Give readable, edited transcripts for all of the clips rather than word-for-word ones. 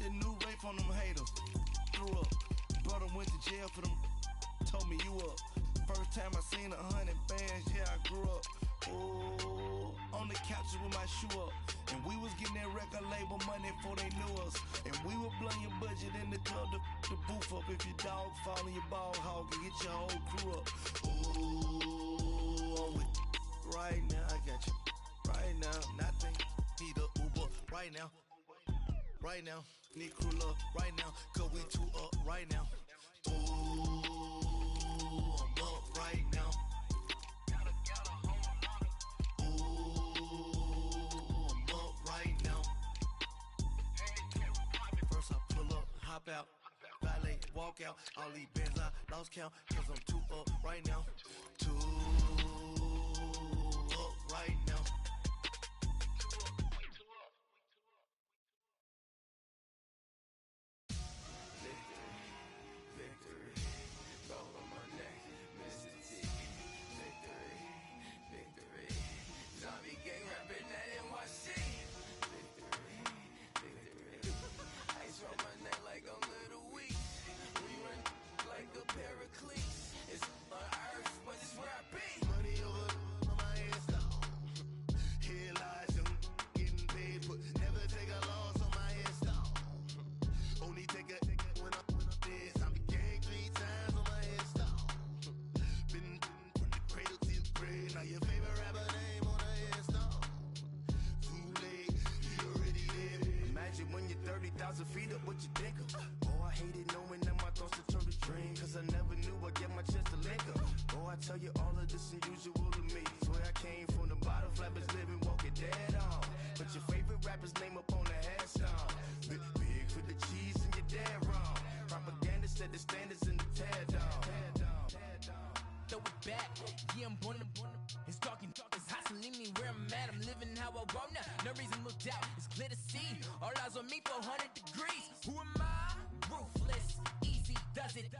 the new rape on them haters. Threw up. Brother went to jail for them. Told me you up. First time I seen 100 bands, yeah, I grew up. Ooh, on the couches with my shoe up. And we was getting that record label money before they knew us. And we were blowing your budget in the club to boof up. If your dog fall in your ball hog and get your whole crew up. Ooh, I'm with right now, I got you. Right now, nothing. Need a Uber right now. Right now, need crew love right now. Cause we two up right now. Ooh, I'm up right now. Hop out, valet, walk out. All these bands I lost count, cause I'm too up right now. Too up right now. Victory, victory, gold on my neck, Mr. T. Victory, victory, zombie gang rapping that NYC. Ice round my neck like I'm Little Weak. We run like a pair of cleats. It's on earth, but it's where I be. Money over on my hands down. Here lies young, getting paid, but never take a loss on my hands down. Only take a when I'm dead. I be gang 3 times on my hands down. Been from the cradle to the grave. Now your favorite rapper name on the hands down. Too late, you already live. Imagine when you're 30,000 feet up, what you think of? Oh, I hated knowing that my thoughts would turn to dream. Cause I never knew I'd get my chance to link up. Oh, I tell you all of this unusual to me. Swear I came from the bottom, flappers living, walking dead on. But your favorite rapper's name up on the headstone. Big for the cheese and you're dead wrong. Propaganda set the standards in the tear down. Throw it back, yeah, I'm born to. It's dark, it's hot, so leave me where I'm at. I'm living how I want now. No reason to doubt, it's clear to see. All eyes on me, 400 degrees. Who am I? Ruthless, easy, does it.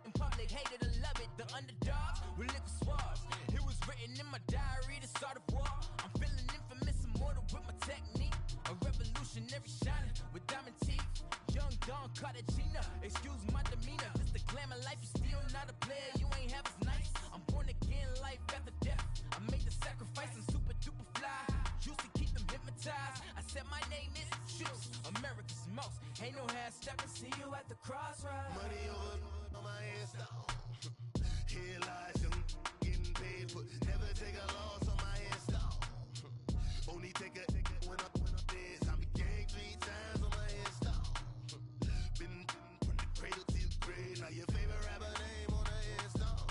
In public, hated or love it. The underdogs with liquor swabs. It was written in my diary to start a war. I'm feeling infamous, immortal with my technique. A revolutionary shining with diamond teeth. Young Don Cartagena, excuse my demeanor. This the glamour life, you still not a player. You ain't half as nice. I'm born again, life after death. I made the sacrifice and super duper fly. Used to keep them hypnotized. I said my name is Juice, America's most. Ain't no half stepping. See you at the crossroads. Money over on my hands down. Here lies young, getting paid, but never take a loss on my hands down. Only take a when I'm dead. I be gang 3 times on my hands down. Been from the cradle to the grave. Now your favorite rapper name on the hands down.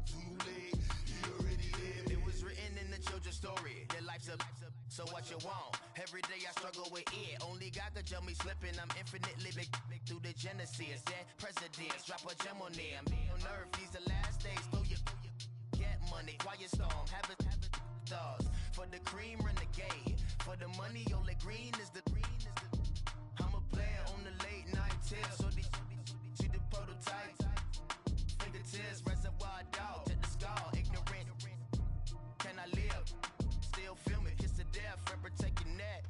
Too late, you already lived. It was written in the children's story. Their life's up, so what you want? Every day I struggle with it. Only God could jump me slipping. I'm infinitely big through the genesis. Dead presidents, drop a gem on them. On earth, these the last days. Throw your get money, quiet storm, have it stars. For the cream, renegade. For the money, only green is the I'm a player on the late night tips. So these see the prototype. Fingertips, reservoir dog to the skull. Ignorant. Can I live? Still film it. Kiss to death, friend, protect your neck.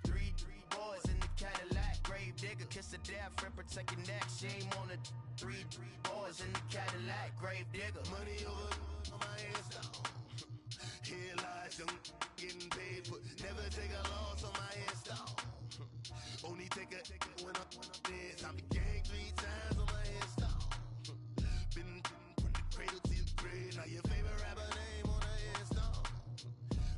3 boys in the Cadillac. Grave digger, kiss to death, friend, protect your neck. Shame on the 3 boys in the Cadillac. Grave digger. Money over on my hands down. Here lies young, getting paid, but never take a loss on my hands down. Only take a when I'm dead. I be gang 3 times on my hands down. Been from the cradle to the grave. Now your favorite rapper name on the hands down.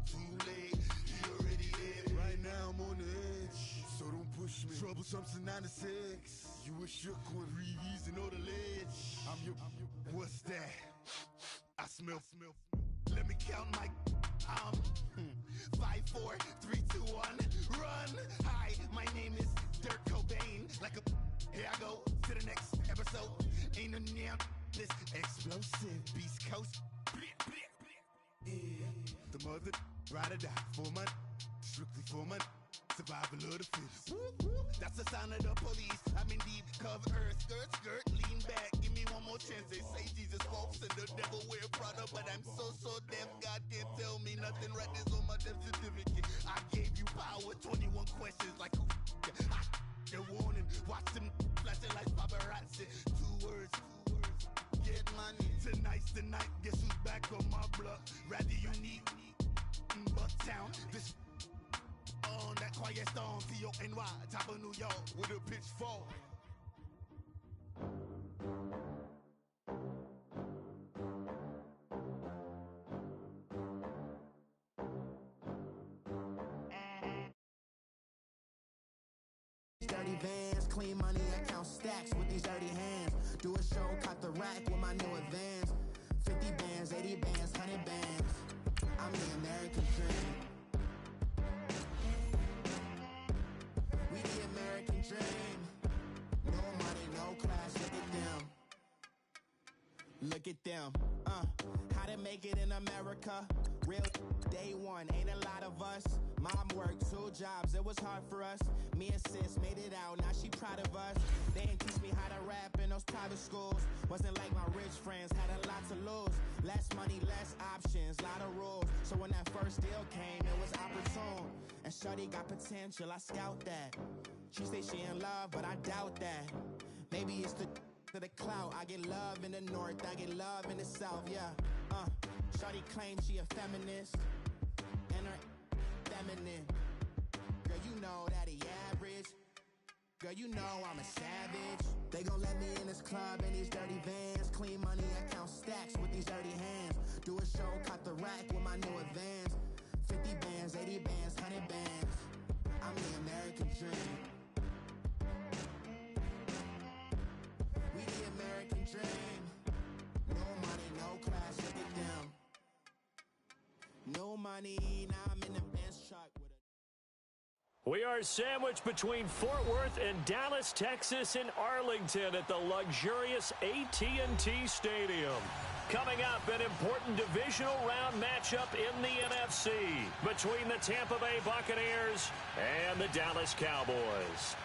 Too late, you already lived. Right now I'm on the edge, so don't push me. Troublesome since 96. You a shook one, reason or the ledge. I'm your. What's that? I smell. Let me count my 5, 4, 3, 2, 1, run. Hi, my name is Dirk Cobain. Like a here I go to the next episode. Ain't no damn this explosive Beast Coast. Yeah. The mother ride or die for money, strictly for money. Survival of the fittest. That's the sound of the police. I'm in deep cover earth, skirt, lean back. Give me one more chance. They say Jesus walks and the devil wear Prada, but I'm so deaf. God can't tell me nothing. Right this on my death certificate. I gave you power. 21 questions like who? I Bucktown, this on that quiet storm, T-O-N-Y, top of New York with a pitchfork. Dirty vans, clean money, I count stacks with these dirty hands. Do a show, cut the rack with my new advance. 50 bands, 80 bands, 100 bands. I'm the American dream. We the American dream. No money, no class, look at them. Look at them, how to make it in America. Real day one, ain't a lot of us. Mom worked 2 jobs, it was hard for us. Me and sis made it out, now she proud of us. They didn't teach me how to rap in those private schools. Wasn't like my rich friends, had a lot to lose. Less money, less options, lot of rules. So when that first deal came, it was opportune. And shorty got potential, I scout that. She say she in love, but I doubt that. Maybe it's the to the clout. I get love in the north, I get love in the south, yeah. Shorty claims she a feminist, and her feminine. Girl, you know that he average. Girl, you know I'm a savage. They gon' let me in this club in these dirty vans. Clean money, I count stacks with these dirty hands. Do a show, cut the rack with my new advance. 50 bands, 80 bands, 100 bands. I'm the American dream. We the American dream. No money, no class, look at them. No money, now I'm in the Benz truck with a... We are sandwiched between Fort Worth and Dallas, Texas, and Arlington at the luxurious AT&T Stadium. Coming up, an important divisional round matchup in the NFC between the Tampa Bay Buccaneers and the Dallas Cowboys.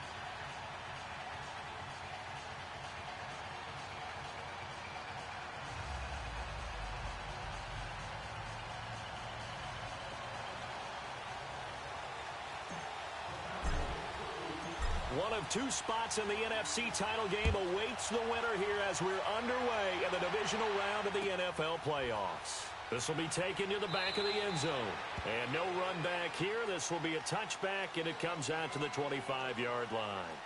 One of 2 spots in the NFC title game awaits the winner here as we're underway in the divisional round of the NFL playoffs. This will be taken to the back of the end zone. And no run back here. This will be a touchback, and it comes out to the 25-yard line.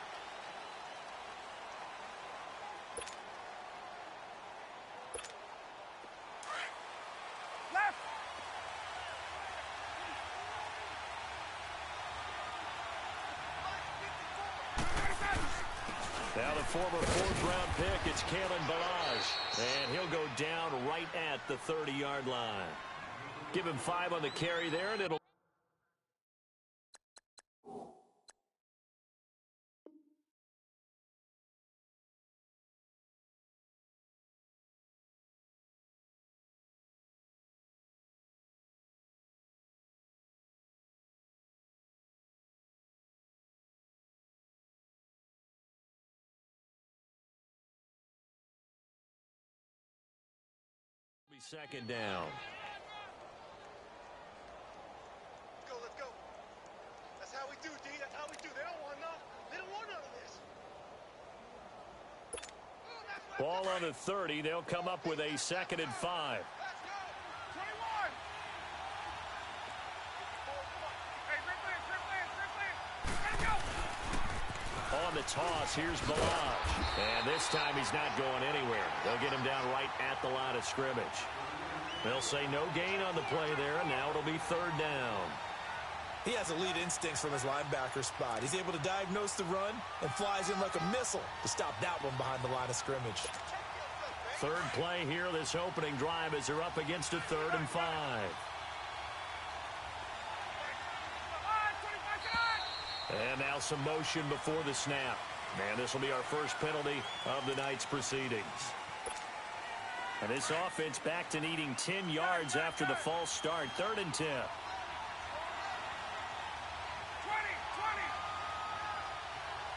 Now the former 4th-round pick, it's Kalen Balazs, and he'll go down right at the 30-yard line. Give him 5 on the carry there, and it'll... Second down. Let's go. That's how we do, D. That's how we do. They don't want none of this. Ball on the 30. They'll come up with a 2nd and 5. Let's go. 21. Hey, Let's go. On the toss, here's Balazs. And this time he's not going anywhere. They'll get him down right at the line of scrimmage. They'll say no gain on the play there, and now it'll be 3rd down. He has elite instincts from his linebacker spot. He's able to diagnose the run and flies in like a missile to stop that one behind the line of scrimmage. 3rd play here, this opening drive, as they're up against a 3rd and 5. And now some motion before the snap. And this will be our first penalty of the night's proceedings. And this offense back to needing 10 yards after the false start. 3rd and 10. 20.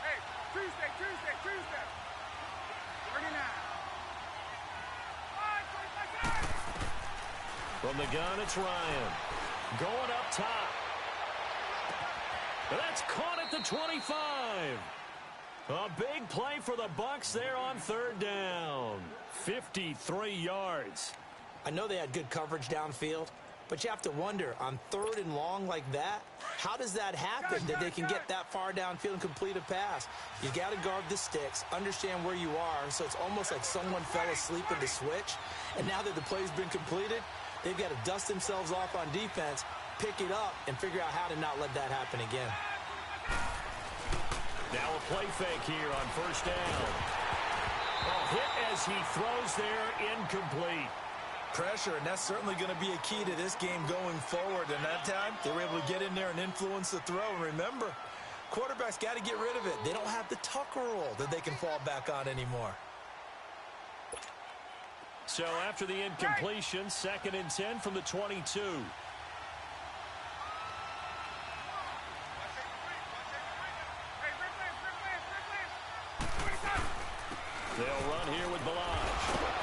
Hey, Tuesday. 39. From the gun, it's Ryan. Going up top. That's caught at the 25. A big play for the Bucs there on 3rd down. 53 yards. I know they had good coverage downfield, But you have to wonder, on 3rd and long like that, how does that happen that they can get that far downfield and complete a pass? You got to guard the sticks, understand where you are, so it's almost like someone fell asleep in the switch, and now that the play's been completed, they've got to dust themselves off on defense, pick it up, and figure out how to not let that happen again. Now a play fake here on 1st down. A hit as he throws there, incomplete. Pressure, and that's certainly going to be a key to this game going forward. And that time, they were able to get in there and influence the throw. And remember, quarterbacks got to get rid of it. They don't have the Tucker rule that they can fall back on anymore. So after the incompletion, 2nd and 10 from the 22. They'll run here with Balaj.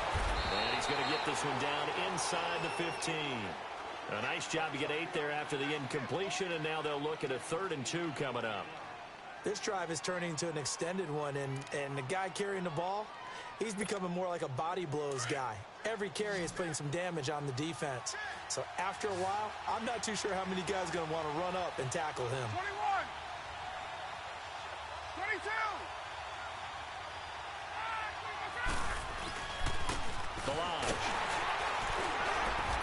And he's going to get this one down inside the 15. A nice job to get 8 there after the incompletion, and now they'll look at a 3rd and 2 coming up. This drive is turning into an extended one, and the guy carrying the ball, he's becoming more like a body blows guy. Every carry is putting some damage on the defense. So after a while, I'm not too sure how many guys are going to want to run up and tackle him. 21! 22! Balaj.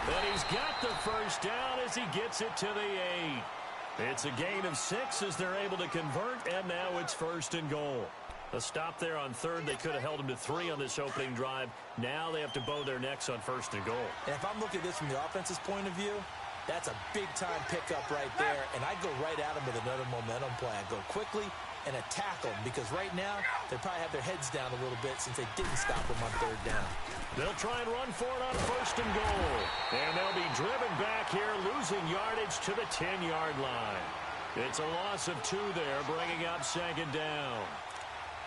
Then he's got the 1st down as he gets it to the 8. It's a gain of 6 as they're able to convert, and now it's 1st and goal. A stop there on 3rd. They could have held him to 3 on this opening drive. Now they have to bow their necks on 1st and goal. And if I'm looking at this from the offense's point of view, that's a big-time pickup right there, and I'd go right at him with another momentum play. I'd go quickly and attack them, because right now they probably have their heads down a little bit since they didn't stop them on 3rd down. They'll try and run for it on 1st and goal. And they'll be driven back here, losing yardage to the 10-yard line. It's a loss of 2 there, bringing up 2nd down.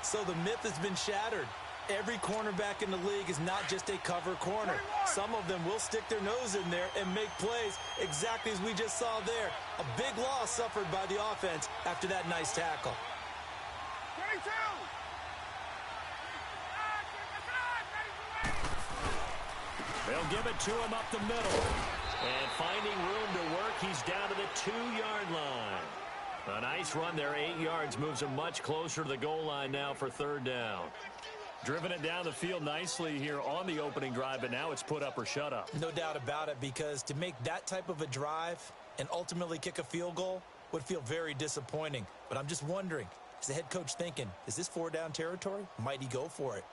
So the myth has been shattered. Every cornerback in the league is not just a cover corner. Some of them will stick their nose in there and make plays exactly as we just saw there. A big loss suffered by the offense after that nice tackle. 22! They'll give it to him up the middle. And finding room to work, he's down to the 2-yard line. A nice run there, 8 yards, moves him much closer to the goal line now for 3rd down. Driven it down the field nicely here on the opening drive, but now it's put up or shut up. No doubt about it, because to make that type of a drive and ultimately kick a field goal would feel very disappointing. But I'm just wondering, is the head coach thinking, is this 4-down territory? Might he go for it?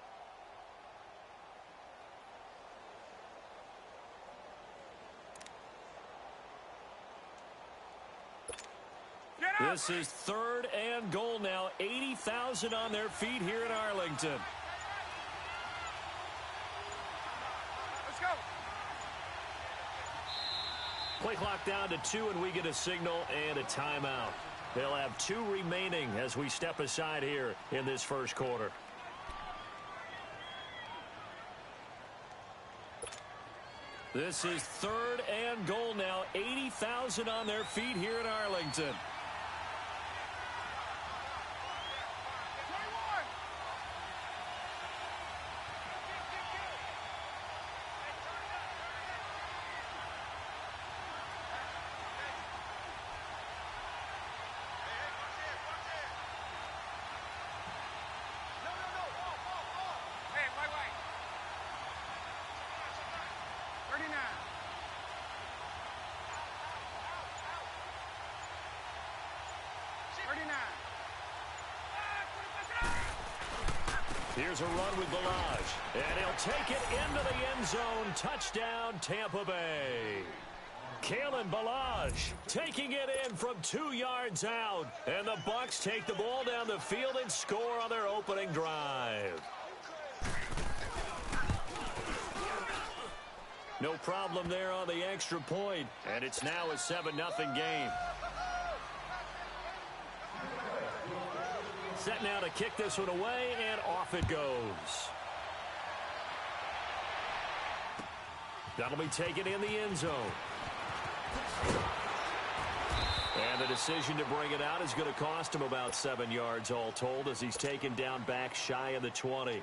This is 3rd and goal now. 80,000 on their feet here in Arlington. Let's go! Play clock down to 2, and we get a signal and a timeout. They'll have 2 remaining as we step aside here in this 1st quarter. This is 3rd and goal now. 80,000 on their feet here in Arlington. Here's a run with Balaj, and he'll take it into the end zone. Touchdown, Tampa Bay. Kalen Balaj taking it in from 2 yards out, and the Bucs take the ball down the field and score on their opening drive. No problem there on the extra point, and it's now a 7-0 game. Set now to kick this one away, and off it goes. That'll be taken in the end zone. And the decision to bring it out is going to cost him about 7 yards all told, as he's taken down back shy of the 20.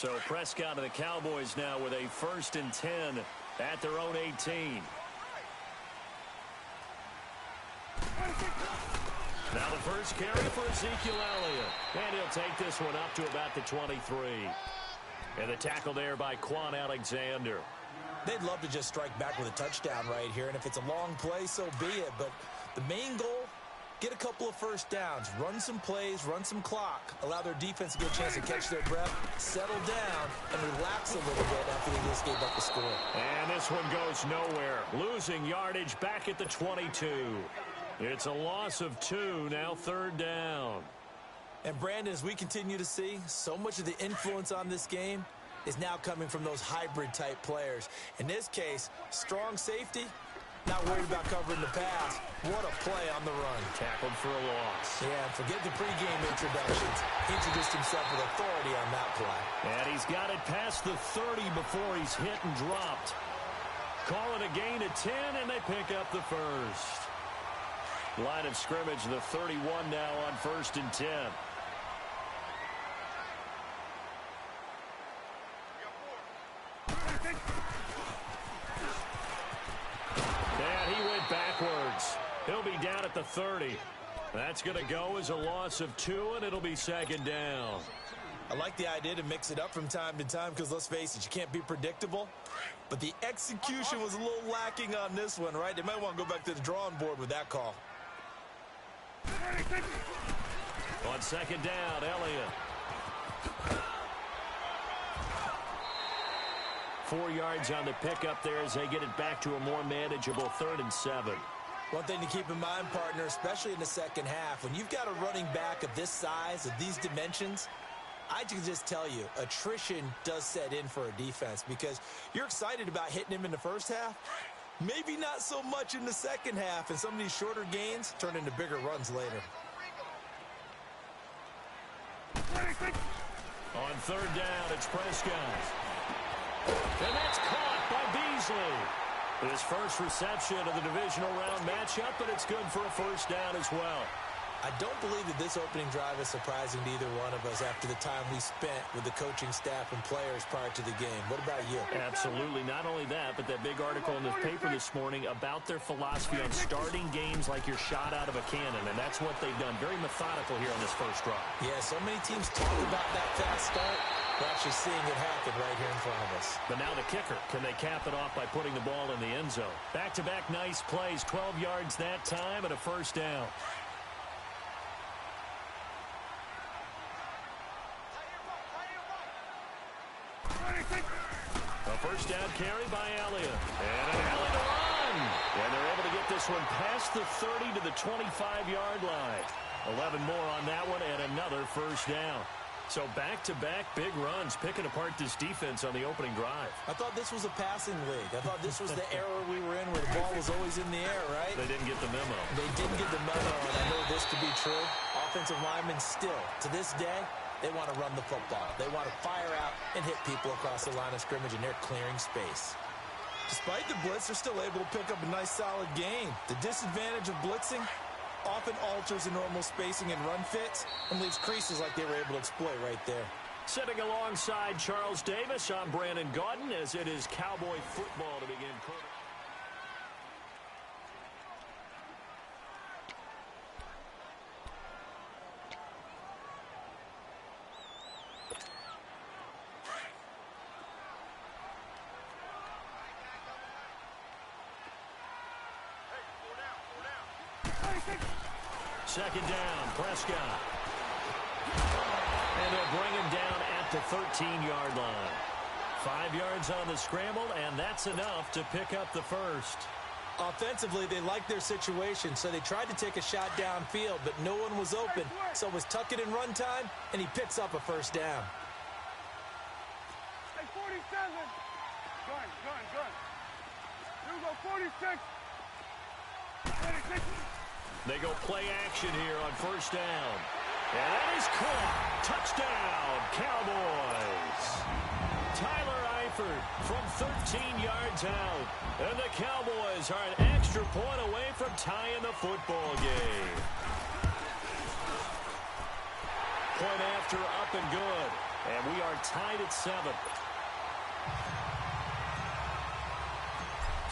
So Prescott and the Cowboys now with a 1st and 10 at their own 18. Now the first carry for Ezekiel Elliott. And he'll take this one up to about the 23. And the tackle there by Quan Alexander. They'd love to just strike back with a touchdown right here. And if it's a long play, so be it. But the main goal, get a couple of first downs, run some plays, run some clock, allow their defense to get a chance to catch their breath, settle down, and relax a little bit after they just gave up the score. And this one goes nowhere. Losing yardage back at the 22. It's a loss of 2, now 3rd down. And Brandon, as we continue to see, so much of the influence on this game is now coming from those hybrid-type players. In this case, strong safety, not worried about covering the pass. What a play on the run. Tackled for a loss. Yeah, forget the pregame introductions. He introduced himself with authority on that play. And he's got it past the 30 before he's hit and dropped. Call it a gain of 10, and they pick up the first. Line of scrimmage, the 31 now on 1st and 10. And he went backwards. He'll be down at the 30. That's going to go as a loss of 2, and it'll be 2nd down. I like the idea to mix it up from time to time because, let's face it, you can't be predictable. But the execution was a little lacking on this one, right? They might want to go back to the drawing board with that call. On 2nd down, Elliott. 4 yards on the pickup there as they get it back to a more manageable 3rd and 7. One thing to keep in mind, partner, especially in the second half, when you've got a running back of this size, of these dimensions, I can just tell you, attrition does set in for a defense because you're excited about hitting him in the first half. Maybe not so much in the second half, and some of these shorter gains turn into bigger runs later. On 3rd down, it's Prescott. And that's caught by Beasley. His first reception of the divisional round matchup, but it's good for a 1st down as well. I don't believe that this opening drive is surprising to either one of us after the time we spent with the coaching staff and players prior to the game. What about you? Absolutely. Not only that, but that big article in the paper this morning about their philosophy on starting games like you're shot out of a cannon, and that's what they've done. Very methodical here on this first drive. Yeah, so many teams talk about that fast start. We're actually seeing it happen right here in front of us. But now the kicker. Can they cap it off by putting the ball in the end zone? Back-to-back nice plays, 12 yards that time, and a 1st down. A 1st down carry by Elliott. And an Elliott run. And they're able to get this one past the 30 to the 25-yard line. 11 more on that one and another 1st down. So back-to-back big runs, picking apart this defense on the opening drive. I thought this was a passing league. I thought this was the era we were in where the ball was always in the air, right? They didn't get the memo. They didn't get the memo, and I know this to be true. Offensive linemen still, to this day, they want to run the football. They want to fire out and hit people across the line of scrimmage, and they're clearing space. Despite the blitz, they're still able to pick up a nice, solid gain. The disadvantage of blitzing often alters the normal spacing and run fits and leaves creases like they were able to exploit right there. Sitting alongside Charles Davis, I'm Brandon Gaudin, as it is Cowboy football to begin. Second down, Prescott. And they'll bring him down at the 13-yard line. 5 yards on the scramble, and that's enough to pick up the first. Offensively, they liked their situation, so they tried to take a shot downfield, but no one was open. So it was tuck it in run time, and he picks up a 1st down. Hey, 47. Gun. Here we go, 46. 46. They go play action here on 1st down. And that is caught. Touchdown, Cowboys. Tyler Eifert from 13 yards out. And the Cowboys are an extra point away from tying the football game. Point after up and good. And we are tied at 7.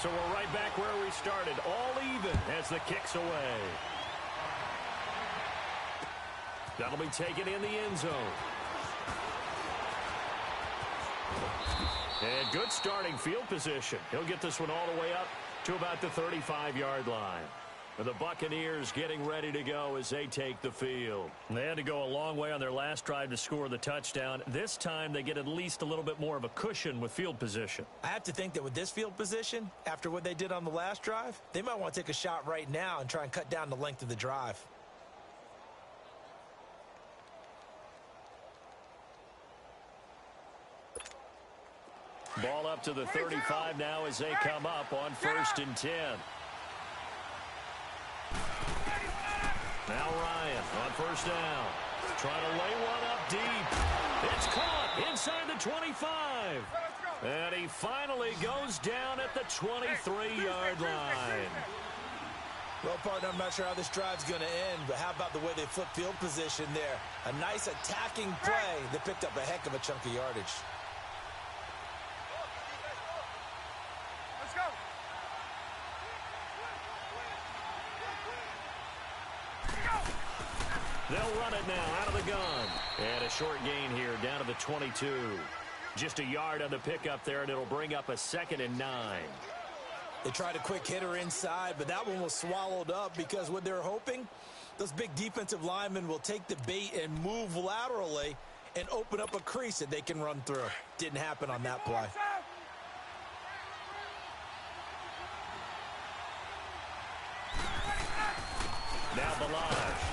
So we're right back where we started, all even as the kick's away. That'll be taken in the end zone. And good starting field position. He'll get this one all the way up to about the 35-yard line. And the Buccaneers getting ready to go as they take the field. They had to go a long way on their last drive to score the touchdown. This time they get at least a little bit more of a cushion with field position. I have to think that with this field position, after what they did on the last drive, they might want to take a shot right now and try and cut down the length of the drive. Ball up to the 35 now as they come up on 1st and 10. Now Ryan on 1st down. Trying to lay one up deep. It's caught inside the 25. And he finally goes down at the 23-yard line. Well, partner, I'm not sure how this drive's going to end, but how about the way they flip field position there? A nice attacking play that picked up a heck of a chunk of yardage. They'll run it now out of the gun. And a short gain here down to the 22. Just a yard on the pickup there, and it'll bring up a 2nd and 9. They tried a quick hitter inside, but that one was swallowed up because what they're hoping, those big defensive linemen will take the bait and move laterally and open up a crease that they can run through. Didn't happen on that play. Now Balaj.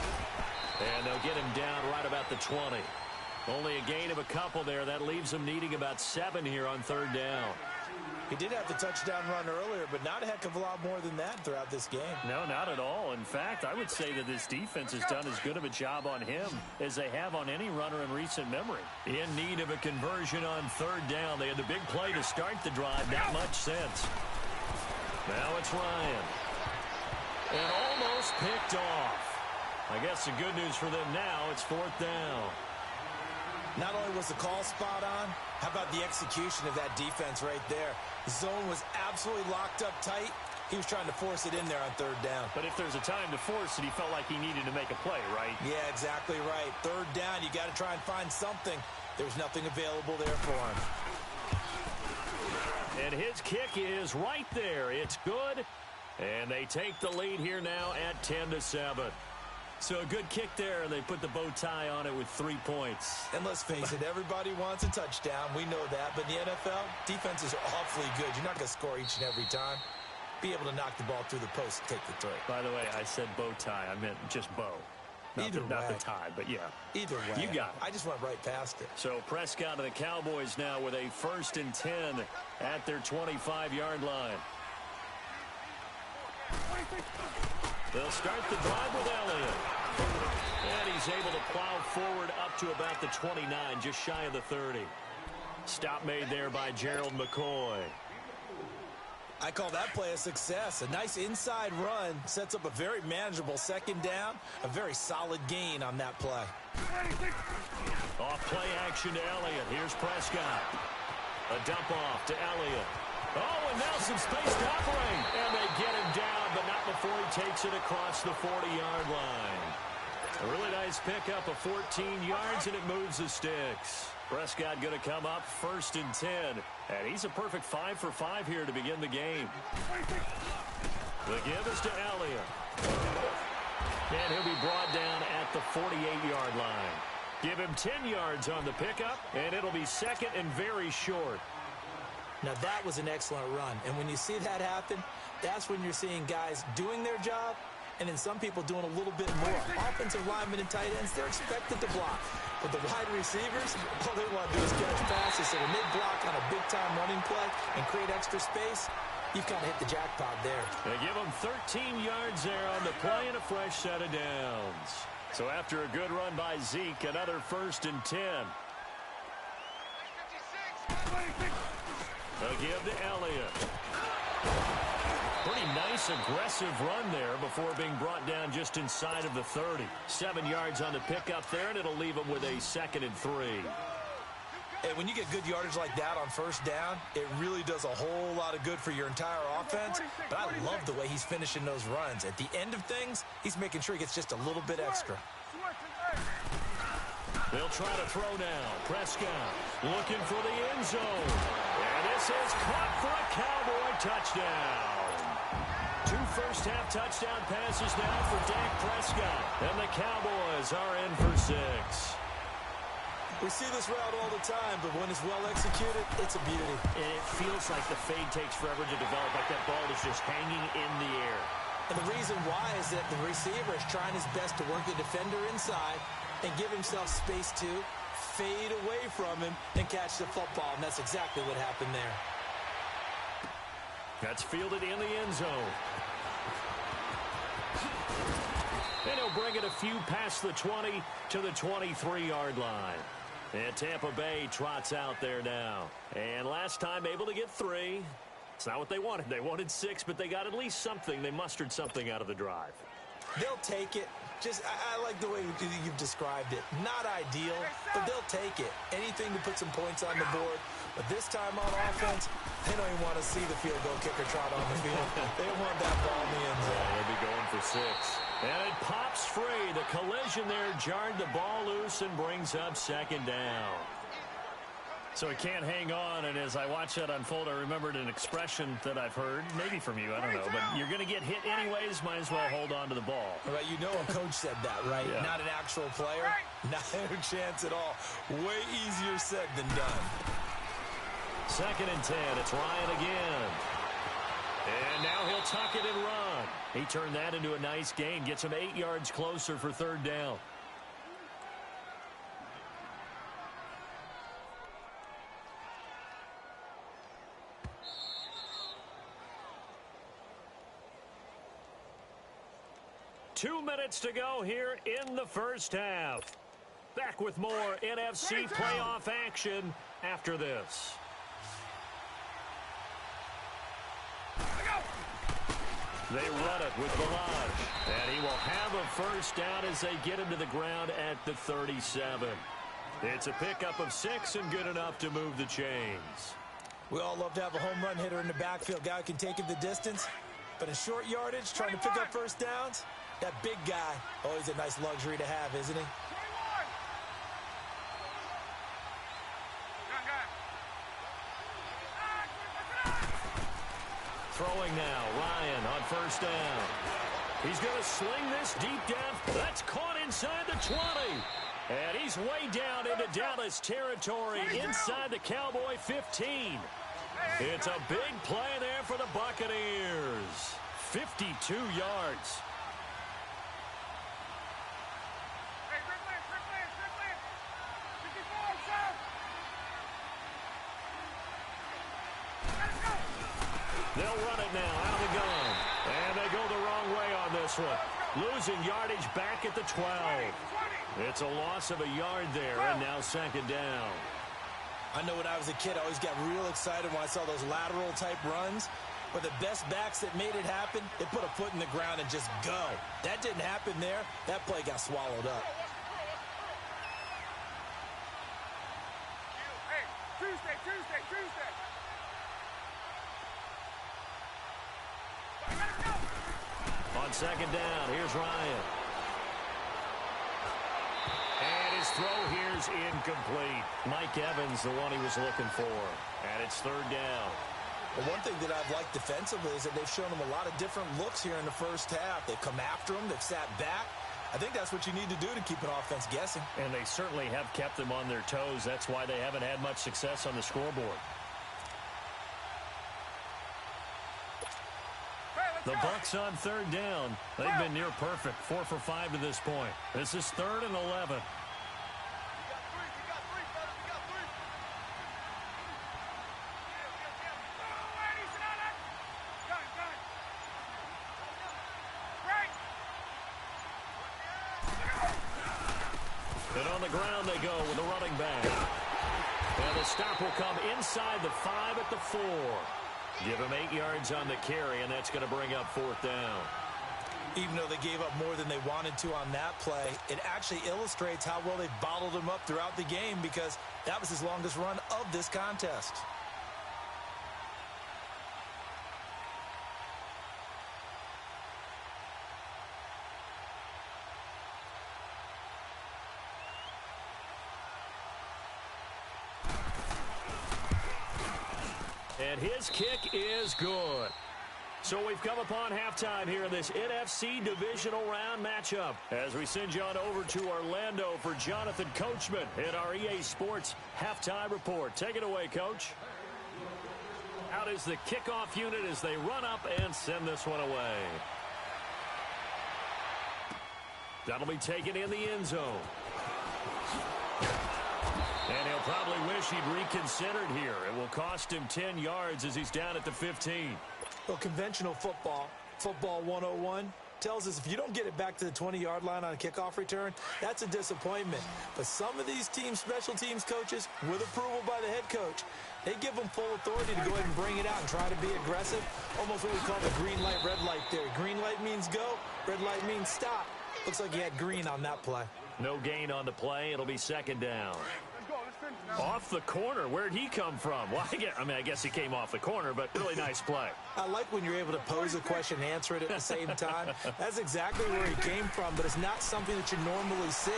And they'll get him down right about the 20. Only a gain of a couple there. That leaves them needing about 7 here on 3rd down. He did have the touchdown run earlier, but not a heck of a lot more than that throughout this game. No, not at all. In fact, I would say that this defense has done as good of a job on him as they have on any runner in recent memory. In need of a conversion on 3rd down. They had the big play to start the drive. Not much sense. Now it's Ryan. And almost picked off. I guess the good news for them now, it's 4th down. Not only was the call spot on, how about the execution of that defense right there? The zone was absolutely locked up tight. He was trying to force it in there on 3rd down. But if there's a time to force it, he felt like he needed to make a play, right? Yeah, exactly right. 3rd down, you got to try and find something. There's nothing available there for him. And his kick is right there. It's good. And they take the lead here now at 10-7. So a good kick there, and they put the bow tie on it with 3 points. And let's face it, everybody wants a touchdown. We know that. But in the NFL, defenses are awfully good. You're not going to score each and every time. Be able to knock the ball through the post and take the 3. By the way, I said bow tie. I meant just bow. Not the tie, but yeah. Either way. You got it. I just went right past it. So Prescott and the Cowboys now with a 1st and 10 at their 25-yard line. They'll start the drive with Elliott. And he's able to plow forward up to about the 29, just shy of the 30. Stop made there by Gerald McCoy. I call that play a success. A nice inside run sets up a very manageable 2nd down. A very solid gain on that play. Off play action to Elliott. Here's Prescott. A dump off to Elliott. Oh, and now some space to operate. And they get him down, but not before he takes it across the 40-yard line. A really nice pickup of 14 yards, and it moves the sticks. Prescott going to come up 1st and 10. And he's a perfect 5 for 5 here to begin the game. The give is to Elliott. And he'll be brought down at the 48-yard line. Give him 10 yards on the pickup, and it'll be 2nd and very short. Now, that was an excellent run. And when you see that happen, that's when you're seeing guys doing their job and then some people doing a little bit more. Offensive linemen and tight ends, they're expected to block. But the wide receivers, all they want to do is catch passes. So when they block on a big-time running play and create extra space, you've kind of hit the jackpot there. They give them 13 yards there on the play and a fresh set of downs. So after a good run by Zeke, another 1st and 10. A give to Elliott. Pretty nice, aggressive run there before being brought down just inside of the 30. 7 yards on the pickup there, and it'll leave him with a 2nd and 3. And when you get good yardage like that on first down, it really does a whole lot of good for your entire offense. But I love the way he's finishing those runs. At the end of things, he's making sure he gets just a little bit extra. They'll try to throw now. Prescott looking for the end zone. And this is caught for a Cowboy touchdown. 2 first-half touchdown passes now for Dak Prescott. And the Cowboys are in for 6. We see this route all the time, but when it's well executed, it's a beauty. And it feels like the fade takes forever to develop, like that ball is just hanging in the air. And the reason why is that the receiver is trying his best to work the defender inside and give himself space to fade away from him and catch the football, and that's exactly what happened there. That's fielded in the end zone. And he'll bring it a few past the 20 to the 23-yard line. And Tampa Bay trots out there now. And last time able to get 3. It's not what they wanted. They wanted 6, but they got at least something. They mustered something out of the drive. They'll take it. I like the way you've described it. Not ideal, but they'll take it. Anything to put some points on the board. But this time on offense, they don't even want to see the field goal kicker trot on the field. They want that ball in the end zone. They'll be going for 6. And it pops free. The collision there jarred the ball loose and brings up 2nd down. So it can't hang on, and as I watch that unfold, I remembered an expression that I've heard, maybe from you, I don't know, but you're going to get hit anyways, might as well hold on to the ball. Right, you know a coach said that, right? Yeah. Not an actual player. Not a chance at all. Way easier said than done. 2nd and 10, it's Ryan again. And now he'll tuck it and run. He turned that into a nice gain, gets him 8 yards closer for 3rd down. Two minutes to go here in the first half. Back with more NFC playoff action after this. They run it with Balaj, and he will have a first down as they get him to the ground at the 37. It's a pickup of 6 and good enough to move the chains. We all love to have a home run hitter in the backfield, guy who can take it the distance. But in short yardage, trying to pick up first downs, that big guy, always a nice luxury to have, isn't he? Throwing now, Ryan on first down. He's going to sling this deep down. That's caught inside the 20. And he's way down into Dallas territory inside the Cowboy 15. It's a big play there for the Buccaneers. 52 yards. They'll run it now out of the gun. And they go the wrong way on this one. Losing yardage back at the 12. It's a loss of a yard there, and now 2nd down. I know when I was a kid, I always got real excited when I saw those lateral-type runs. But the best backs that made it happen, they put a foot in the ground and just go. That didn't happen there. That play got swallowed up. Hey, Tuesday. On 2nd down, here's Ryan. And his throw here's incomplete. Mike Evans, the one he was looking for. And it's 3rd down. Well, one thing that I've liked defensively is that they've shown him a lot of different looks here in the first half. They've come after him. They've sat back. I think that's what you need to do to keep an offense guessing. And they certainly have kept them on their toes. That's why they haven't had much success on the scoreboard. The Bucs on 3rd down. They've been near perfect. 4 for 5 to this point. This is 3rd and 11. And on the ground they go with a running back. And the stop will come inside the 5 at the 4. Give him 8 yards on the carry, and that's going to bring up 4th down. Even though they gave up more than they wanted to on that play, it actually illustrates how well they bottled them up throughout the game because that was his longest run of this contest. And his kick is good. So we've come upon halftime here in this NFC Divisional Round matchup as we send you on over to Orlando for Jonathan Coachman in our EA Sports Halftime Report. Take it away, Coach. Out is the kickoff unit as they run up and send this one away. That'll be taken in the end zone. And he'll probably wish he'd reconsidered here. It will cost him 10 yards as he's down at the 15. Well, conventional football 101, tells us if you don't get it back to the 20-yard line on a kickoff return, that's a disappointment. But some of these special teams coaches, with approval by the head coach, they give them full authority to go ahead and bring it out and try to be aggressive. Almost what we call the green light, red light theory. Green light means go, red light means stop. Looks like he had green on that play. No gain on the play. It'll be second down. Off the corner. Where'd he come from? Well, I guess he came off the corner, but really nice play. I like when you're able to pose a question and answer it at the same time. That's exactly where he came from, but it's not something that you normally see.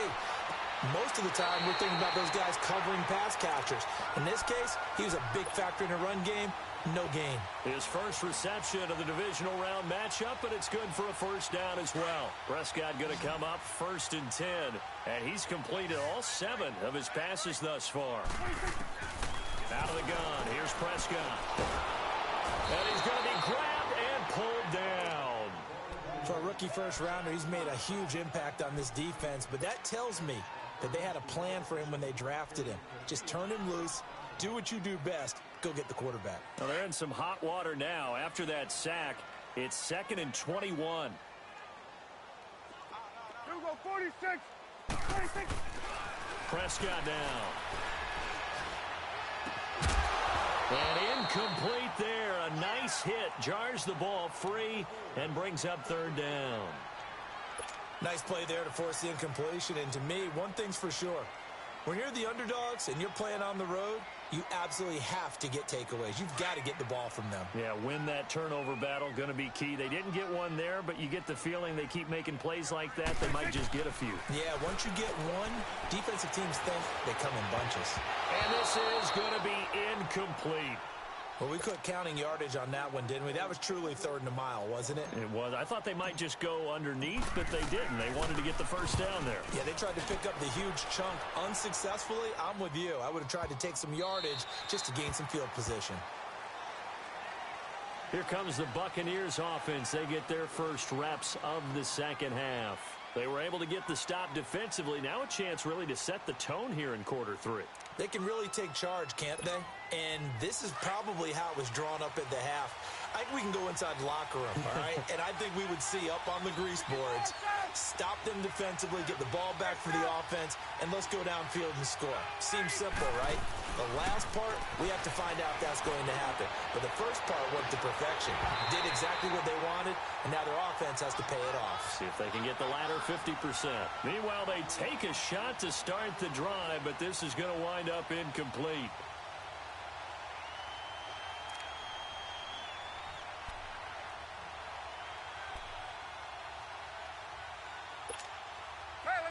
Most of the time, we're thinking about those guys covering pass catchers. In this case, he was a big factor in the run game. No gain. His first reception of the divisional round matchup, but it's good for a first down as well. Prescott going to come up 1st and 10, and he's completed all 7 of his passes thus far. Out of the gun, here's Prescott. And he's going to be grabbed and pulled down. For a rookie first-rounder, he's made a huge impact on this defense, but that tells me that they had a plan for him when they drafted him. Just turn him loose, do what you do best, go get the quarterback. Well, they're in some hot water now. After that sack, it's 2nd and 21. Here we go, 46. 46. Prescott down. And incomplete there. A nice hit. Jars the ball free and brings up 3rd down. Nice play there to force the incompletion. And to me, one thing's for sure. When you're the underdogs and you're playing on the road, you absolutely have to get takeaways. You've got to get the ball from them. Yeah, win that turnover battle, going to be key. They didn't get one there, but you get the feeling they keep making plays like that, they might just get a few. Yeah, once you get one, defensive teams think they come in bunches. And this is going to be incomplete. Well, we quit counting yardage on that one, didn't we? That was truly 3rd and a mile, wasn't it? It was. I thought they might just go underneath, but they didn't. They wanted to get the first down there. Yeah, they tried to pick up the huge chunk unsuccessfully. I'm with you. I would have tried to take some yardage just to gain some field position. Here comes the Buccaneers offense. They get their first reps of the second half. They were able to get the stop defensively. Now a chance really to set the tone here in quarter 3. They can really take charge, can't they? And this is probably how it was drawn up at the half. I think we can go inside the locker room, all right? And I think we would see up on the grease boards, stop them defensively, get the ball back for the offense, and let's go downfield and score. Seems simple, right? The last part, we have to find out if that's going to happen. But the first part worked to perfection. Did exactly what they wanted, and now their offense has to pay it off. See if they can get the latter 50%. Meanwhile, they take a shot to start the drive, but this is going to wind up incomplete.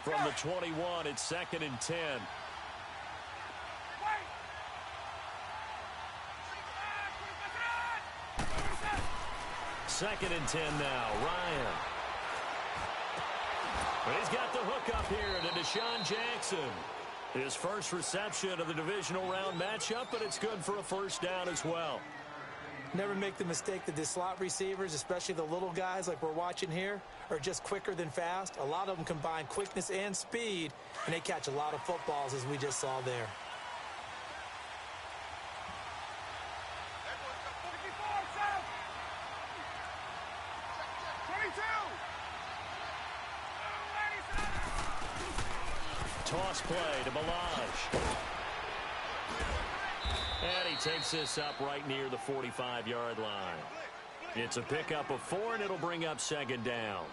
From the 21, it's 2nd and 10. 2nd and 10 now. Ryan. But he's got the hook up here to Deshaun Jackson. His first reception of the divisional round matchup, but it's good for a first down as well. Never make the mistake that the slot receivers, especially the little guys like we're watching here, are just quicker than fast. A lot of them combine quickness and speed, and they catch a lot of footballs, as we just saw there. Toss play to Balaj. And he takes this up right near the 45-yard line. It's a pickup of 4, and it'll bring up 2nd down.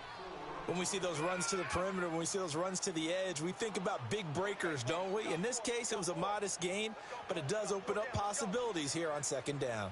When we see those runs to the perimeter, when we see those runs to the edge, we think about big breakers, don't we? In this case, it was a modest gain, but it does open up possibilities here on second down.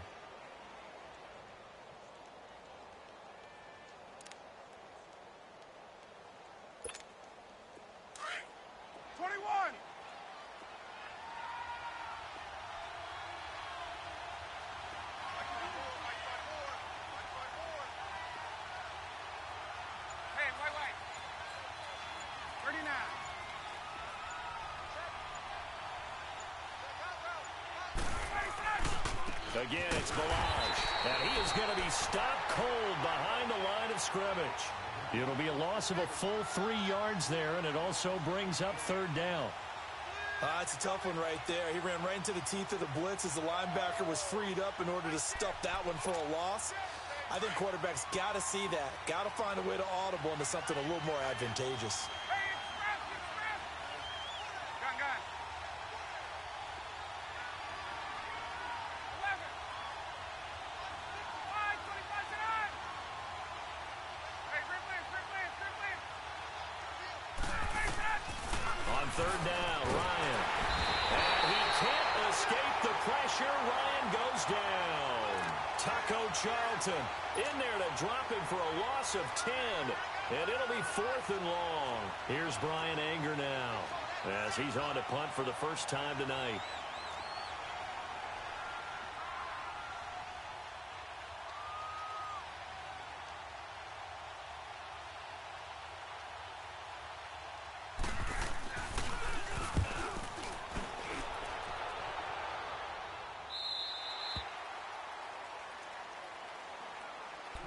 Again, it's Balaj, and he is going to be stopped cold behind the line of scrimmage. It'll be a loss of a full 3 yards there, and it also brings up third down. It's a tough one right there. He ran right into the teeth of the blitz as the linebacker was freed up in order to stuff that one for a loss. I think quarterbacks got to see that, got to find a way to audible into something a little more advantageous. Third down, Ryan. And he can't escape the pressure. Ryan goes down. Taco Charlton in there to drop him for a loss of 10. And it'll be 4th and long. Here's Brian Anger now as he's on to punt for the first time tonight.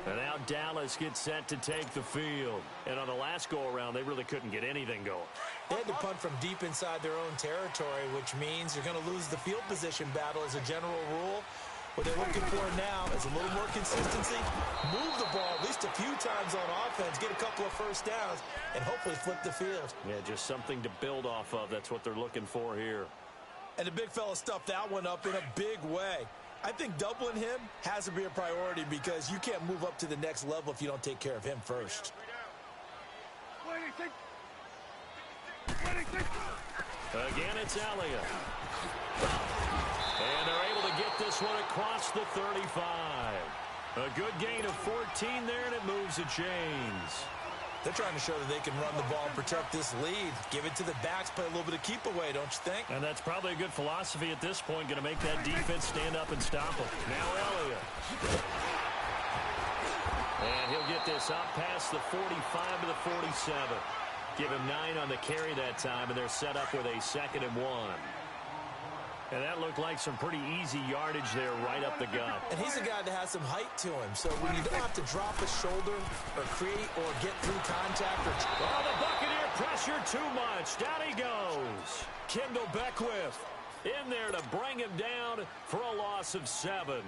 And now Dallas gets set to take the field. And on the last go-around, they really couldn't get anything going. They had to punt from deep inside their own territory, which means you're going to lose the field position battle as a general rule. What they're looking for now is a little more consistency, move the ball at least a few times on offense, get a couple of first downs, and hopefully flip the field. Yeah, just something to build off of. That's what they're looking for here. And the big fella stuffed that one up in a big way. I think doubling him has to be a priority because you can't move up to the next level if you don't take care of him first. Again, it's Elliott. And they're able to get this one across the 35. A good gain of 14 there, and it moves the chains. They're trying to show that they can run the ball and protect this lead. Give it to the backs, play a little bit of keep away, don't you think? And that's probably a good philosophy at this point, going to make that defense stand up and stop them. Now Elliott. And he'll get this up past the 45 to the 47. Give him 9 on the carry that time, and they're set up with a 2nd and 1. And that looked like some pretty easy yardage there right up the gut. And he's a guy that has some height to him. So when you don't have to drop a shoulder or create or get through contact. Oh, the Buccaneer pressure too much. Down he goes. Kendall Beckwith in there to bring him down for a loss of 7.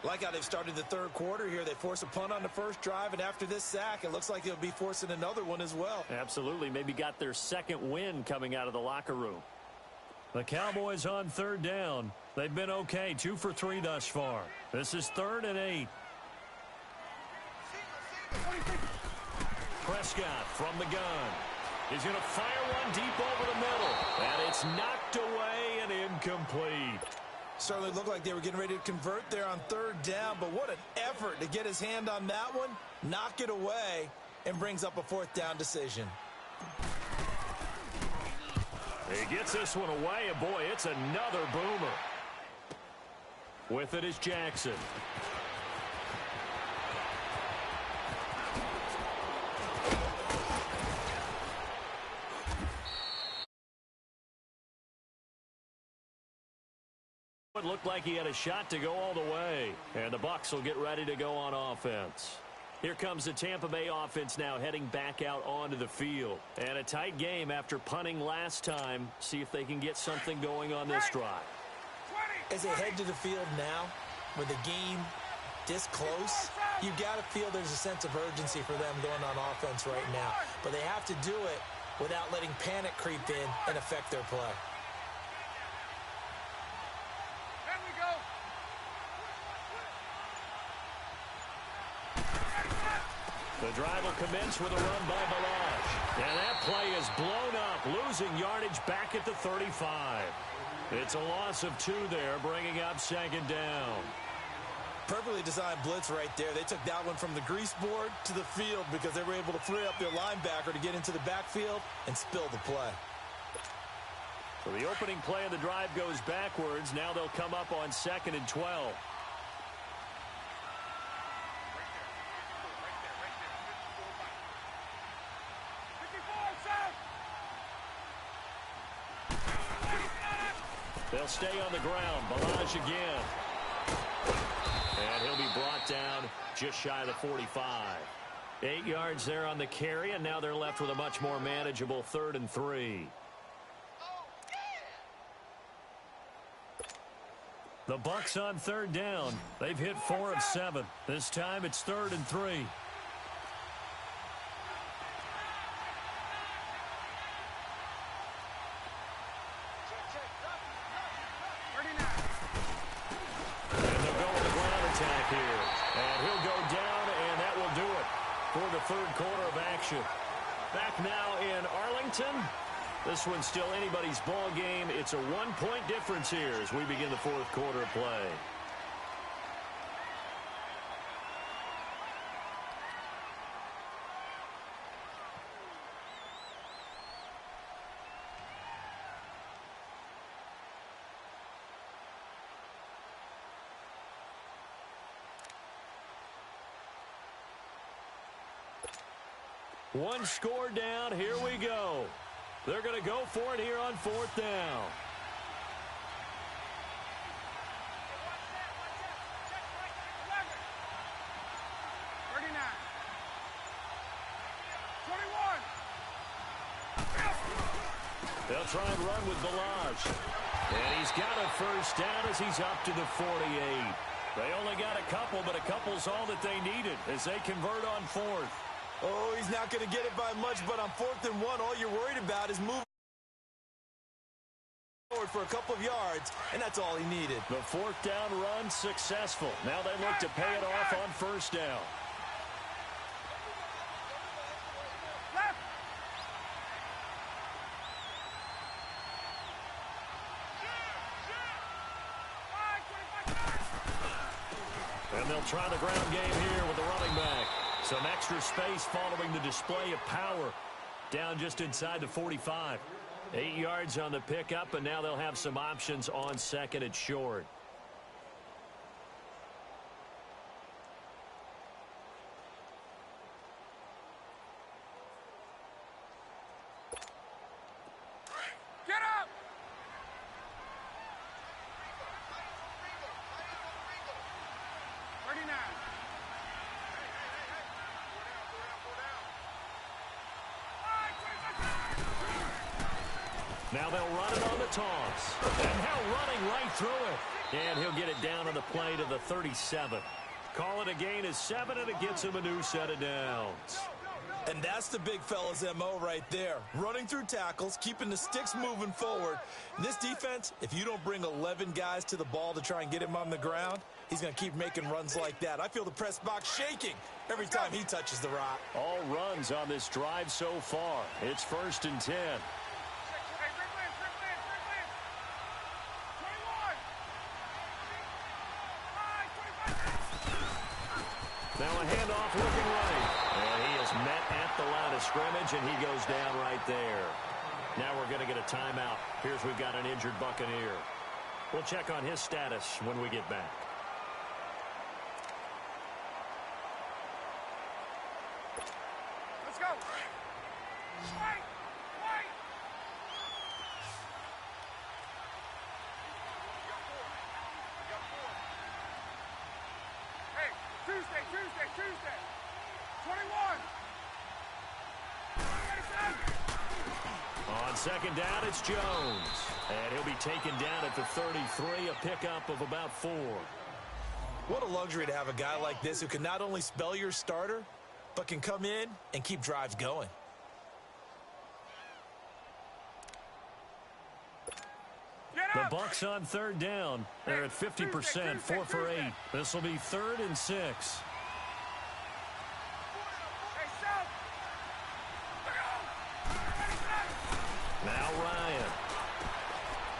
Like how they've started the third quarter here. They force a punt on the first drive, and after this sack, it looks like they'll be forcing another one as well. Absolutely. Maybe got their second win coming out of the locker room. The Cowboys on third down. They've been okay, 2 for 3 thus far. This is 3rd and 8. Prescott from the gun. He's going to fire one deep over the middle. And it's knocked away and incomplete. Certainly looked like they were getting ready to convert there on third down, but what an effort to get his hand on that one, knock it away, and brings up a 4th down decision. He gets this one away, and boy, it's another boomer. With it is Jackson. It looked like he had a shot to go all the way, and the Bucs will get ready to go on offense. Here comes the Tampa Bay offense now heading back out onto the field. And a tight game after punting last time. See if they can get something going on this drive. As they head to the field now, with the game this close, you got to feel there's a sense of urgency for them going on offense right now. But they have to do it without letting panic creep in and affect their play. The drive will commence with a run by Balaj. And that play is blown up, losing yardage back at the 35. It's a loss of 2 there, bringing up second down. Perfectly designed blitz right there. They took that one from the grease board to the field because they were able to free up their linebacker to get into the backfield and spill the play. So the opening play of the drive goes backwards. Now they'll come up on 2nd and 12. They'll stay on the ground. Balaj again. And he'll be brought down just shy of the 45. 8 yards there on the carry, and now they're left with a much more manageable 3rd and 3. The Bucs on 3rd down. They've hit 4 of 7. This time it's 3rd and 3. For the 3rd quarter of action. Back now in Arlington. This one's still anybody's ball game. It's a 1-point difference here as we begin the 4th quarter of play. One score down. Here we go. They're going to go for it here on 4th down. They'll try and run with Balaj. And he's got a first down as he's up to the 48. They only got a couple, but a couple's all that they needed as they convert on 4th. Oh, he's not going to get it by much, but on 4th and 1, all you're worried about is moving forward for a couple of yards, and that's all he needed. The 4th down run successful. Now they look to pay it off on 1st down. And they'll try the ground game here with the running back. Some extra space following the display of power. Down just inside the 45. 8 yards on the pickup, and now they'll have some options on 2nd and short. Get up! Now they'll run it on the toss. And now running right through it. And he'll get it down on the play to the 37. Call it a gain of 7, and it gets him a new set of downs. And that's the big fella's MO right there. Running through tackles, keeping the sticks moving forward. In this defense, if you don't bring 11 guys to the ball to try and get him on the ground, he's going to keep making runs like that. I feel the press box shaking every time he touches the rock. All runs on this drive so far. It's 1st and 10. Now a handoff looking right. And he is met at the line of scrimmage, and he goes down right there. Now we're going to get a timeout. Here's we've got an injured Buccaneer. We'll check on his status when we get back. Let's go. Wait. Tuesday. 21. On 2nd down, it's Jones. And he'll be taken down at the 33, a pickup of about 4. What a luxury to have a guy like this who can not only spell your starter, but can come in and keep drives going. The Bucs on 3rd down. They're at 50%, 4 for 8. This will be 3rd and 6.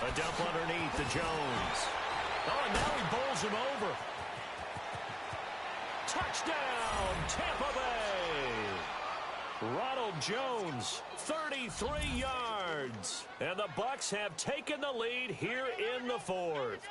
A dump underneath to Jones. Oh, and now he bowls him over. Touchdown, Tampa Bay. Ronald Jones, 33 yards. And the Bucs have taken the lead here in the fourth.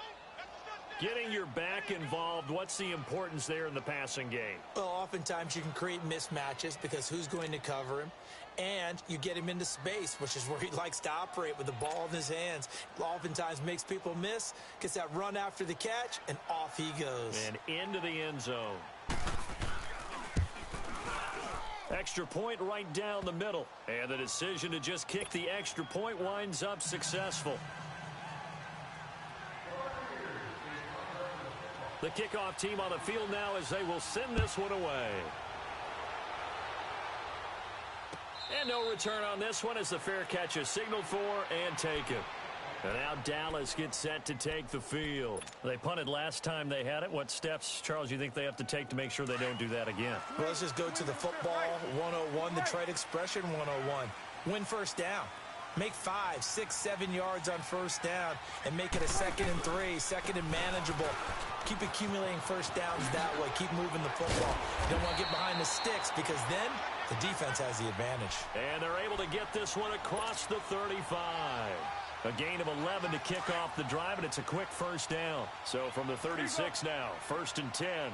Getting your back involved, what's the importance there in the passing game? Well, oftentimes you can create mismatches because who's going to cover him? And you get him into space, which is where he likes to operate with the ball in his hands. Oftentimes makes people miss, gets that run after the catch, and off he goes. And into the end zone. Extra point right down the middle. And the decision to just kick the extra point winds up successful. The kickoff team on the field now as they will send this one away. And no return on this one as the fair catch is signaled for and taken. And now Dallas gets set to take the field. They punted last time they had it. What steps, Charles, you think they have to take to make sure they don't do that again? Well, let's just go to the football 101, the trade expression 101. Win first down. Make 5, 6, 7 yards on first down and make it a 2nd and 3, 2nd and manageable. Keep accumulating first downs that way. Keep moving the football. You don't want to get behind the sticks because then the defense has the advantage. And they're able to get this one across the 35. A gain of 11 to kick off the drive, and it's a quick first down. So from the 36 now, 1st and 10.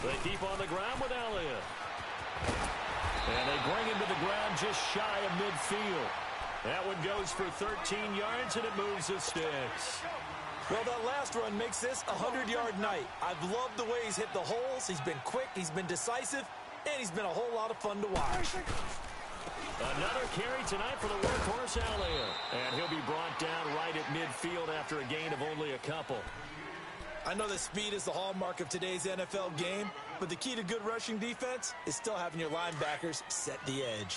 They keep on the ground with Elliott. And they bring him to the ground just shy of midfield. That one goes for 13 yards, and it moves the sticks. Well, that last run makes this a 100-yard night. I've loved the way he's hit the holes. He's been quick, he's been decisive, and he's been a whole lot of fun to watch. Another carry tonight for the workhorse Elliott. And he'll be brought down right at midfield after a gain of only a couple. I know that speed is the hallmark of today's NFL game, but the key to good rushing defense is still having your linebackers set the edge.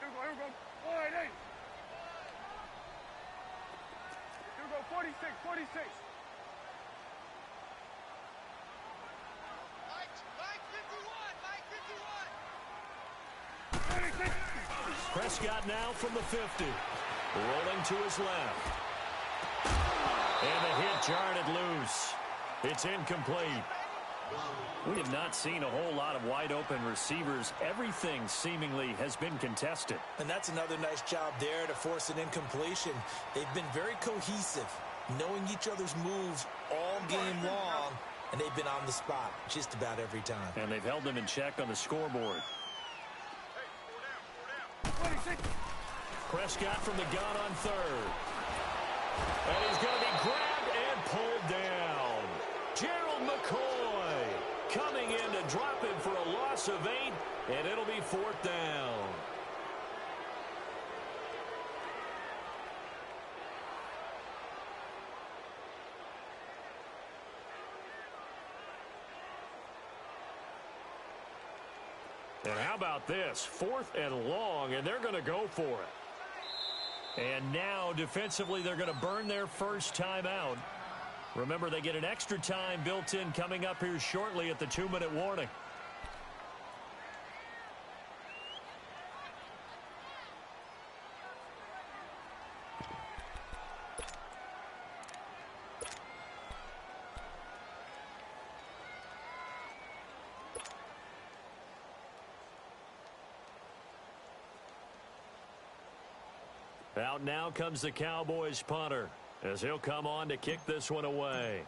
Here we go. 46, 46. Mike 51, Mike 51. Prescott now from the 50. Rolling to his left. And the hit jarred it loose. It's incomplete. We have not seen a whole lot of wide open receivers. Everything seemingly has been contested. And that's another nice job there to force an incompletion. They've been very cohesive, knowing each other's moves all game long, and they've been on the spot just about every time. And they've held them in check on the scoreboard. Prescott from the gun on 3rd. And he's going to be grabbed and pulled down. Gerald McCoy coming in to drop him for a loss of 8, and it'll be 4th down. And how about this? 4th and long, and they're going to go for it. And now, defensively, they're going to burn their first time out. Remember, they get an extra time built in coming up here shortly at the 2-minute warning. Out now comes the Cowboys punter as he'll come on to kick this one away.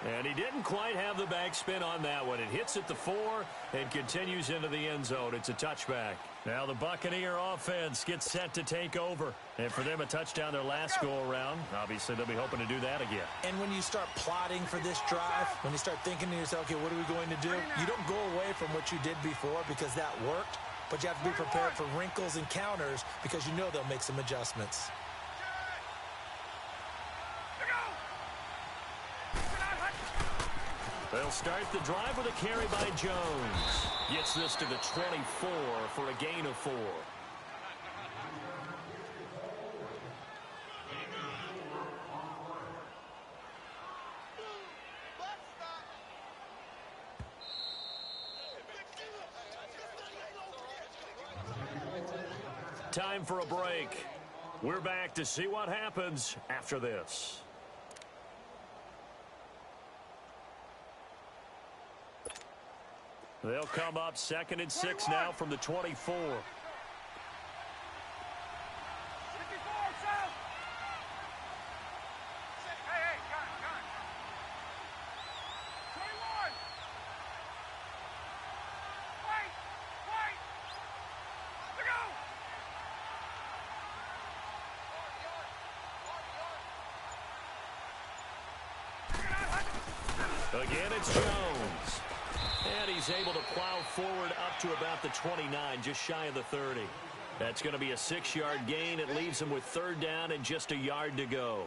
And he didn't quite have the backspin on that one. It hits at the 4 and continues into the end zone. It's a touchback. Now the Buccaneer offense gets set to take over. And for them, a touchdown their last go-around. Obviously, they'll be hoping to do that again. And when you start plotting for this drive, when you start thinking to yourself, okay, what are we going to do? You don't go away from what you did before because that worked. But you have to be prepared for wrinkles and counters because you know they'll make some adjustments. They'll start the drive with a carry by Jones. Gets this to the 24 for a gain of 4. Time for a break. We're back to see what happens after this. They'll come up 2nd and 6 now from the 24. Again, it's Jones. And he's able to plow forward up to about the 29, just shy of the 30. That's going to be a 6-yard gain. It leaves him with 3rd down and just a yard to go.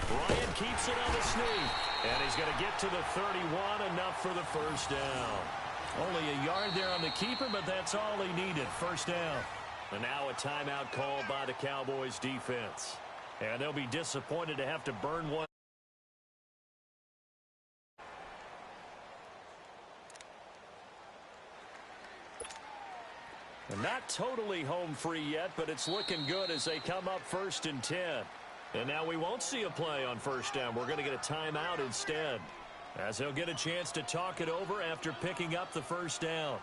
Bryant keeps it on the sneak. And he's going to get to the 31, enough for the 1st down. Only a yard there on the keeper, but that's all he needed, 1st down. And now a timeout called by the Cowboys defense. And they'll be disappointed to have to burn one. And not totally home free yet, but it's looking good as they come up 1st and 10. And now we won't see a play on 1st down. We're going to get a timeout instead, as they'll get a chance to talk it over after picking up the 1st down.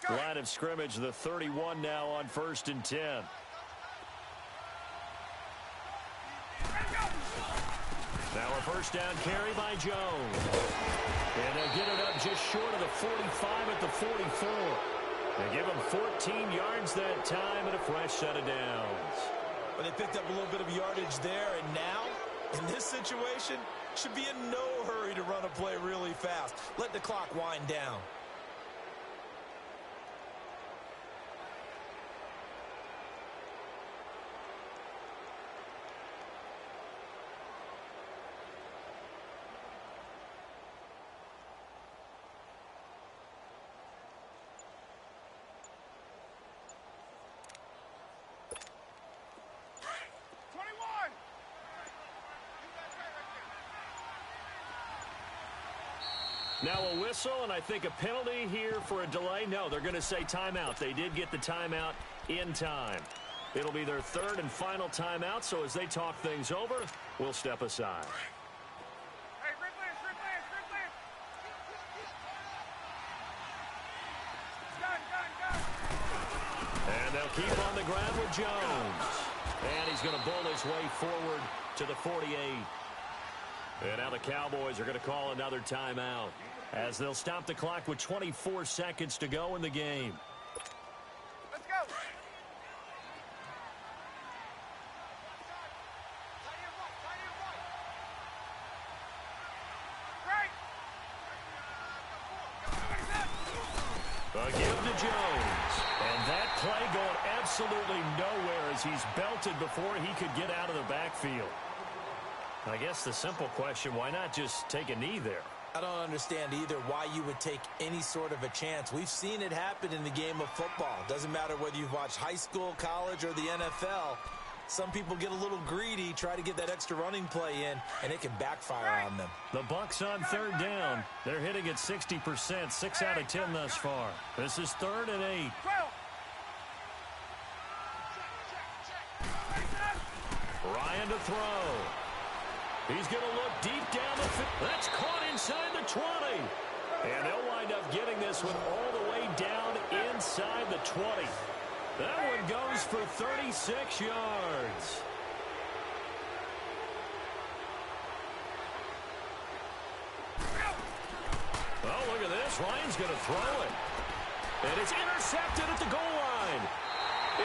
Line of scrimmage, the 31 now on 1st and 10. Now a 1st down carry by Jones. And they'll get it up just short of the 45 at the 44. They give him 14 yards that time and a fresh set of downs. Well, they picked up a little bit of yardage there, and now, in this situation, should be in no hurry to run a play really fast. Let the clock wind down. Now a whistle, and I think a penalty here for a delay. No, they're going to say timeout. They did get the timeout in time. It'll be their 3rd and final timeout, so as they talk things over, we'll step aside. And they'll keep on the ground with Jones. And he's going to bull his way forward to the 48. And now the Cowboys are going to call another timeout, as they'll stop the clock with 24 seconds to go in the game. Let's go. Again to Jones. And that play going absolutely nowhere as he's belted before he could get out of the backfield. I guess the simple question, why not just take a knee there? I don't understand either why you would take any sort of a chance. We've seen it happen in the game of football. Doesn't matter whether you've watched high school, college, or the NFL. Some people get a little greedy, try to get that extra running play in, and it can backfire on them. The Bucs on third down. They're hitting at 60%, 6 out of 10 thus far. This is 3rd and 8. Ryan to throw. He's going to look deep down the field. That's caught inside the 20. And they'll wind up getting this one all the way down inside the 20. That one goes for 36 yards. Well, look at this. Ryan's going to throw it. And it's intercepted at the goal line.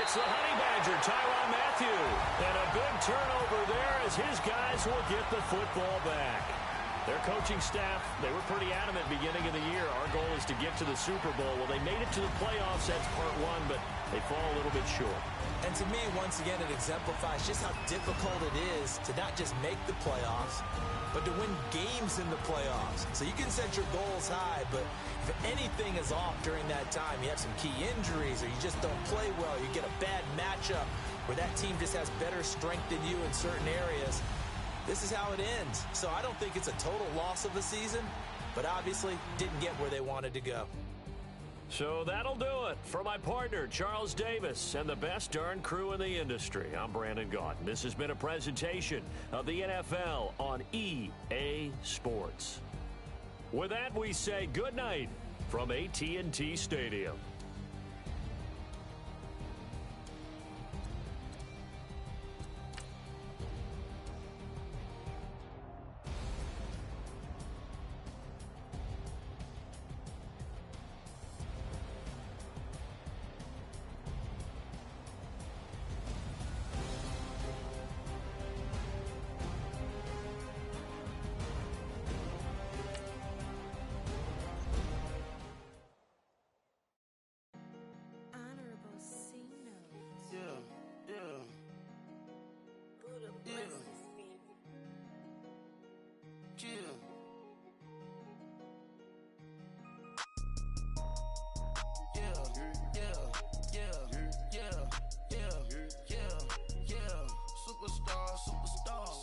It's the Honey Badger, Tyrann Mathieu. And a big turnover there as his guys will get the football back. Their coaching staff, they were pretty adamant beginning of the year. Our goal is to get to the Super Bowl. Well, they made it to the playoffs. That's part one, but they fall a little bit short. And to me, once again, it exemplifies just how difficult it is to not just make the playoffs, but to win games in the playoffs. So you can set your goals high, but if anything is off during that time, you have some key injuries or you just don't play well, you get a bad matchup where that team just has better strength than you in certain areas, this is how it ends. So I don't think it's a total loss of the season, but obviously didn't get where they wanted to go. So that'll do it for my partner, Charles Davis, and the best darn crew in the industry. I'm Brandon Gaudin. This has been a presentation of the NFL on EA Sports. With that, we say good night from AT&T Stadium.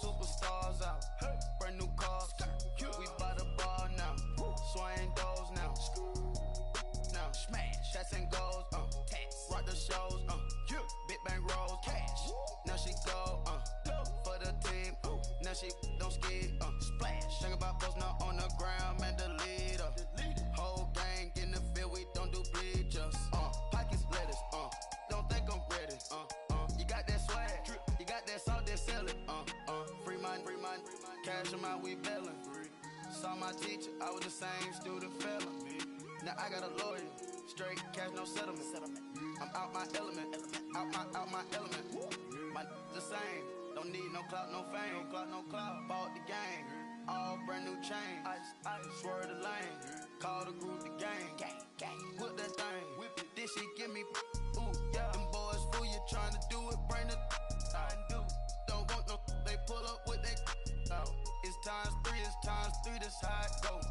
Superstars out. Brand new cars. We buy the ball now. Swing doors now. Now smash. Shots and goals. Rock the shows. Big bang rolls. Cash. Now she go. For the team. Now she don't skid. Splash. Think about posting up on the ground. Man, the leader. Whole gang in the field. We don't do bleachers. Pockets lettuce. Don't think I'm ready. You got that swag. You got that salt that sell it. Free mind. Cash them out, we bellin'. Saw my teacher, I was the same student fella. Now I got a lawyer, straight cash, no settlement. I'm out my element, out my element. My the same, don't need no clout, no fame. Bought the game, all brand new chain. I swerve the lane, call the group the gang. Whip that thing, whip it, this shit give me. Ooh, yeah. Them boys fool you trying to do it, bring the. Don't want no, they pull up with they. It's times three, that's how it go.